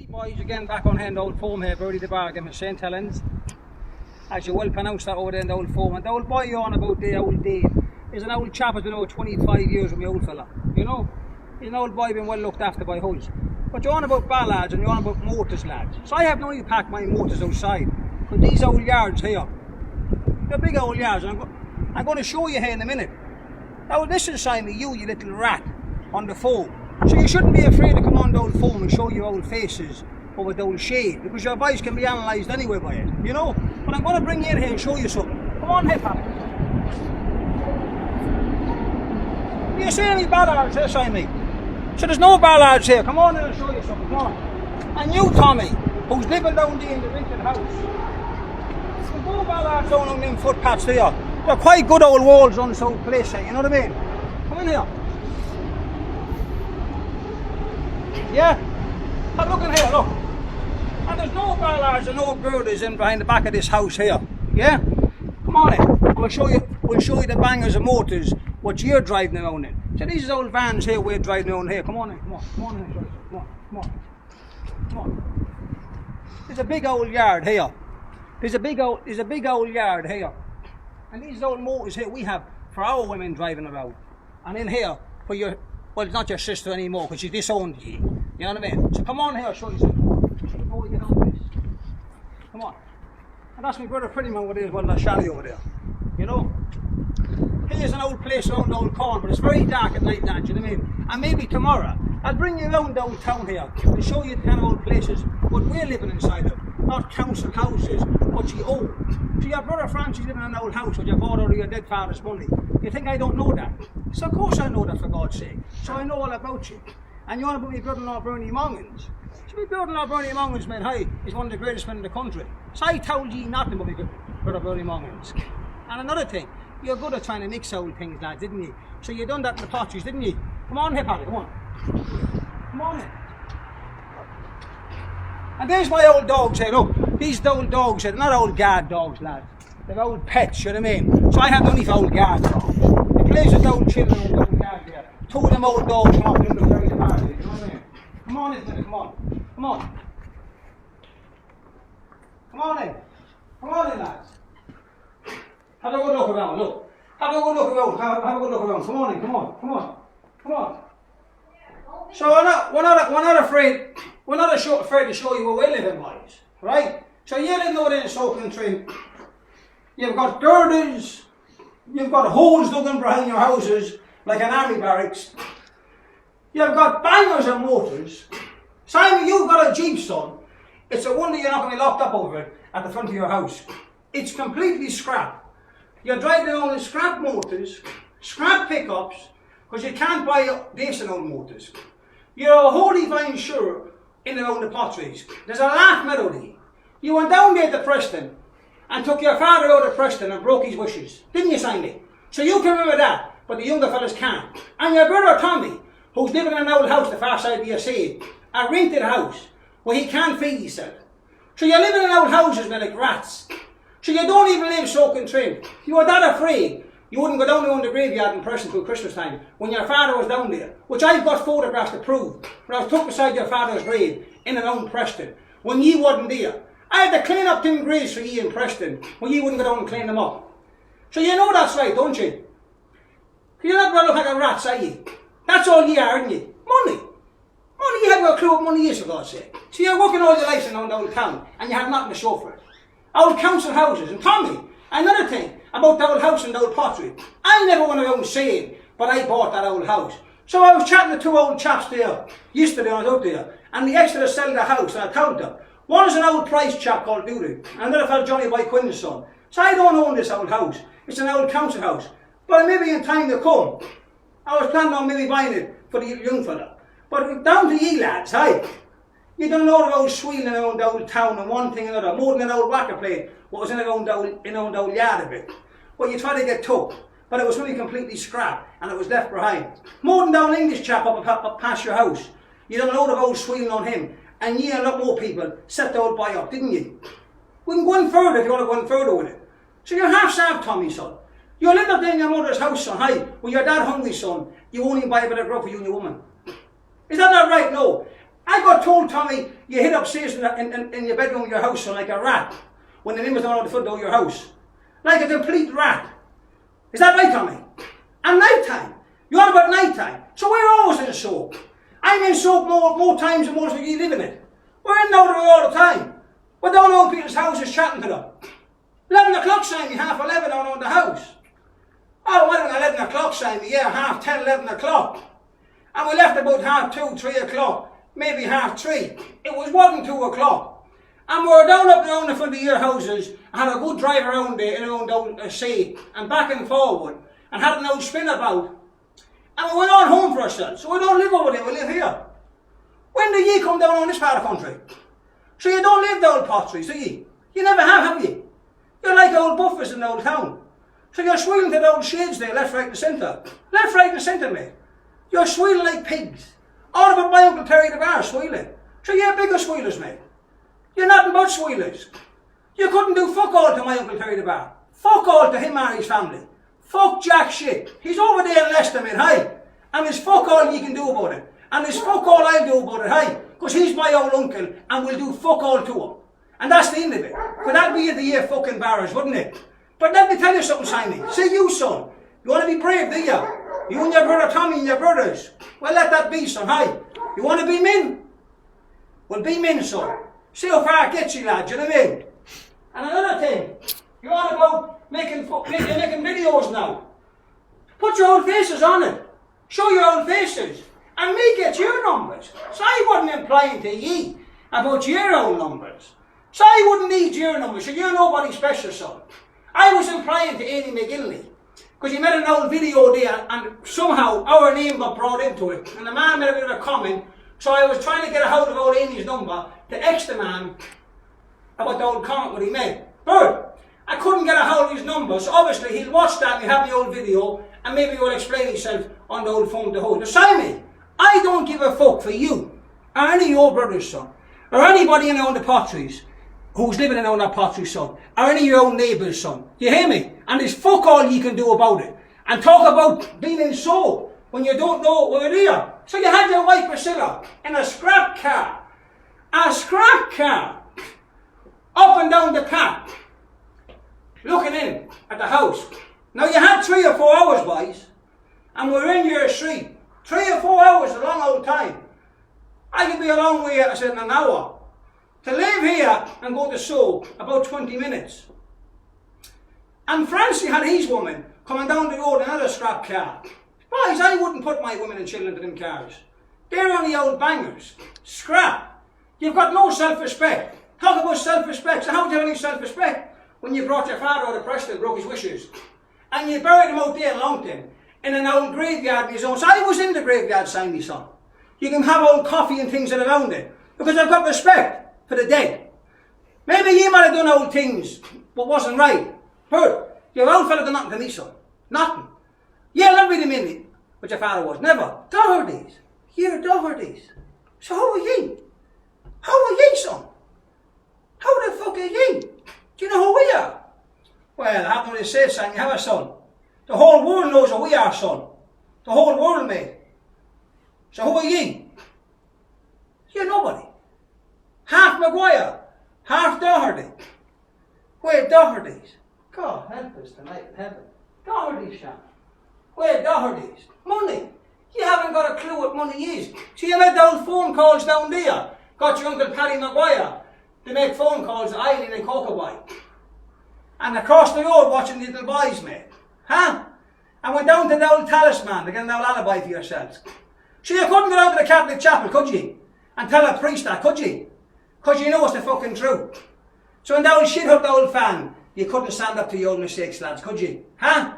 Hey boys, again back on hand, old form here, Birdy Da Barr, giving St. Helens. As you well pronounced that over there in the old form. And the old boy you're on about the old Dave is an old chap who's been over 25 years with my old fella. You know, he's an old boy been well looked after by hoes. But you're on about bar lads and you're on about motors lads. So I have no need to pack my motors outside. Because these old yards here, they're big old yards. And I'm going to show you here in a minute. Now listen, Simon, you little rat on the phone. So you shouldn't be afraid to come on the old phone and show your old faces over the old shade, because your voice can be analysed anyway by it, you know? But I'm going to bring you in here and show you something. Come on, hip hop. Do you see any ballards here, Simon? So there's no ballards here. Come on in and show you something. Come on. And you, Tommy, who's living down there in the rented house. There's no ballards down on them footpaths there. They're quite good old walls on this old place here, you know what I mean? Come in here. Yeah? Have a look in here, look. And there's no ballards and no girders in behind the back of this house here. Yeah? Come on in. We'll show you the bangers and motors what you're driving around in. So these are old vans here we're driving around here. Come on in, come on, come on in. Come on, come on. Come on. There's a big old yard here. There's a big old yard here. And these old motors here we have for our women driving around. And in here for your, well, it's not your sister anymore because she disowned you. You know what I mean? So come on here, I'll show you something. Before we get on this. Come on. And that's my brother Prettyman over there as well, that chalet over there. You know? Here's an old place around the old corner, but it's very dark at night now, do you know what I mean? And maybe tomorrow, I'll bring you around the old town here and show you the kind of old places what we're living inside of. Not council houses, what you own. So your brother Francie's living in an old house, which you bought out of your dead father's money. You think I don't know that? So of course I know that, for God's sake. So I know all about you. And you want about my brother-in-law Bernie Mongans. So my brother-in-law Bernie Mongans, man, hi, is one of the greatest men in the country. So I told you nothing about my brother Bernie Mongans. And another thing, you're good at trying to mix old things, lads, didn't you? So you done that in the potteries, didn't you? Come on, hip-hop, come on. Come on in. And there's my old dogs here, look. These old dogs here, they're not old guard dogs, lads. They're old pets, you know what I mean? So I have only for old guard dogs. The place with old children and old guard there. Two of them old dogs come up in the very party, you know what I mean? Come on in, come on. Come on. Come on in. Come on in, lads. Have a good look around, look. Have a good look around, have a good look around. Come on in, come on, come on. Come on. So we're not afraid to show you where we're living, boys. Right? So you're living over there in Stoke and Trent. You've got girders, you've got holes dug in behind your houses, like an army barracks. You've got bangers and motors. Simon, you've got a Jeep, son. It's a wonder you're not going to be locked up over it at the front of your house. It's completely scrap. You're driving all the scrap motors, scrap pickups, because you can't buy decent old motors. You're a holy vine sure in around the potteries. There's a laugh melody. You went down there to Preston and took your father out of Preston and broke his wishes. Didn't you, Simon? So you can remember that, but the younger fellas can't. And your brother Tommy, who's living in an old house the far side of your sea, a rented house where he can't feed himself. So you're living in old houses, man, like rats. So you don't even live Stoke and Trent. You are that afraid you wouldn't go down there on the graveyard in Preston till Christmas time when your father was down there, which I've got photographs to prove, where I was took beside your father's grave in and around Preston when ye wasn't there. I had to clean up them graves for ye in Preston when ye wouldn't go down and clean them up. So you know that's right, don't you? You're not going to look like a rat, are you? That's all you are, aren't you? Money. Money, you have no clue what money is, for God's sake. So you're working all your life around the old town and you have nothing to show for it. Old council houses. And Tommy, another thing about the old house and the old pottery. I never went around saying, but I bought that old house. So I was chatting to two old chaps there yesterday when I was out there, and the extra to sell the house, and I told them. One is an old price chap called Doherty, and another fellow Johnny Boy Quinn's son. So I don't own this old house. It's an old council house. But maybe in time to come, I was planning on maybe buying it for the young fella. But down to ye lads, hey, you don't know the old swheeling around the old town and one thing and another, more than an old whacker plate, what was in around the old yard a bit. But you try to get took, but it was really completely scrap and it was left behind. More than down English chap up past your house. You done a load of old swheeling on him, and ye and a lot more people set the old boy up, didn't you? We can go in further if you want to go in further with it. So you're half starved, Tommy, son. You lived up there in your mother's house, son, hey, when you're that hungry, son, you won't even buy a bit of grub for you and your woman. Is that not right? No. I got told, Tommy, you hid upstairs in your bedroom of your house like a rat when the neighbours don't know the front door of your house. Like a complete rat. Is that right, Tommy? And night time. You're on about night time. So we're always in Stoke. I'm in Stoke more times than most of you live in it. We're in Doherty all the time. We're down on people's houses chatting to them. 11 o'clock sign me, half 11 down on the house. Oh, what about 11 o'clock sign me? Yeah, half 10, 11 o'clock. And we left about half 2, 3 o'clock. Maybe half 3. It wasn't 2 o'clock. And we were down the front of your houses and had a good drive around there, down the sea and back and forward and had an old spin about. And we went on home for ourselves. So we don't live over there, we live here. When do ye come down on this part of the country? So you don't live the old potteries, do ye? You never have you? You're like old buffers in the old town. So you're swilling to the old shades there, left, right and centre. Left, right and centre, mate. You're swilling like pigs. All about my Uncle Birdy Da Barr swilling. So you're bigger swillers, mate. You're nothing but swillers. You couldn't do fuck all to my Uncle Birdy Da Barr. Fuck all to him and his family. Fuck jack shit. He's over there in Leicester, mate, hi. And there's fuck all you can do about it. And there's fuck all I'll do about it, hi. Because he's my old uncle and we'll do fuck all to him. And that's the end of it. But that'd be the year fucking barrels, wouldn't it? But let me tell you something, Simon. See you, son. You want to be brave, do you? You and your brother Tommy and your brothers. Well, let that be, son, hi. You want to be men? Well, be men, son. See how far it gets you, lad, do you know what I mean? And another thing. You're on about making videos now. Put your own faces on it. Show your own faces. And me get your numbers. So I wasn't implying to ye about your own numbers. So I wouldn't need your numbers. So you're nobody special, son. I was implying to Amy McGinley. Because he made an old video there and somehow our name got brought into it. And the man made a bit of a comment. So I was trying to get a hold of old Amy's number to X the man about the old comment what he made. But I couldn't get a hold of his number. So obviously he'll watch that and he'll have the old video and maybe he'll explain himself on the old phone to hold. Now Simon, I don't give a fuck for you or any of your brothers, son, or anybody in the potteries who's living in that pottery, son, or any of your own neighbours, son. You hear me? And there's fuck all you can do about it. And talk about being in Stoke when you don't know what we're here. So you had your wife Priscilla in a scrap car, up and down the path, looking in at the house. Now you had 3 or 4 hours, boys, and we're in your street. 3 or 4 hours is a long old time. I could be a long way, I said, in an hour. To live here and go to Stoke, about 20 minutes. And Francie had his woman coming down the road in another scrap car. Boys, I wouldn't put my women and children into them cars. They're only old bangers. Scrap. You've got no self-respect. Talk about self-respect. So how would you have any self-respect when you brought your father out of Preston and broke his wishes? And you buried him out there in Longton in an old graveyard in his own. So I was in the graveyard, Simon, son. You can have old coffee and things in around it. Because I've got respect for the dead. Maybe you might have done old things but wasn't right. But your old fella done nothing to me, son. Nothing. Yeah, let me the minute what your father was. Never. Doherty's. You're Doherty's. So how are ye? How are ye, son? How the fuck are ye? Do you know who we are? Well, I haven't really said, son, you have a son. The whole world knows who we are, son. The whole world, mate. So who are ye? You're nobody. Half Maguire, half Doherty. Where Doherty's? God help us tonight in heaven. Doherty's, Sean. Where Doherty's? Money. You haven't got a clue what money is. So you made those phone calls down there. Got your Uncle Paddy Maguire to make phone calls to Eileen and Cocoboy. And across the road watching little boys, mate. Huh? And went down to the old talisman to get an old alibi for yourselves. So you couldn't go down to the Catholic chapel, could you? And tell a priest that, could you? Because you know it's the fucking truth. So in the old shit-hooked old fan, you couldn't stand up to your old mistakes, lads, could you? Huh?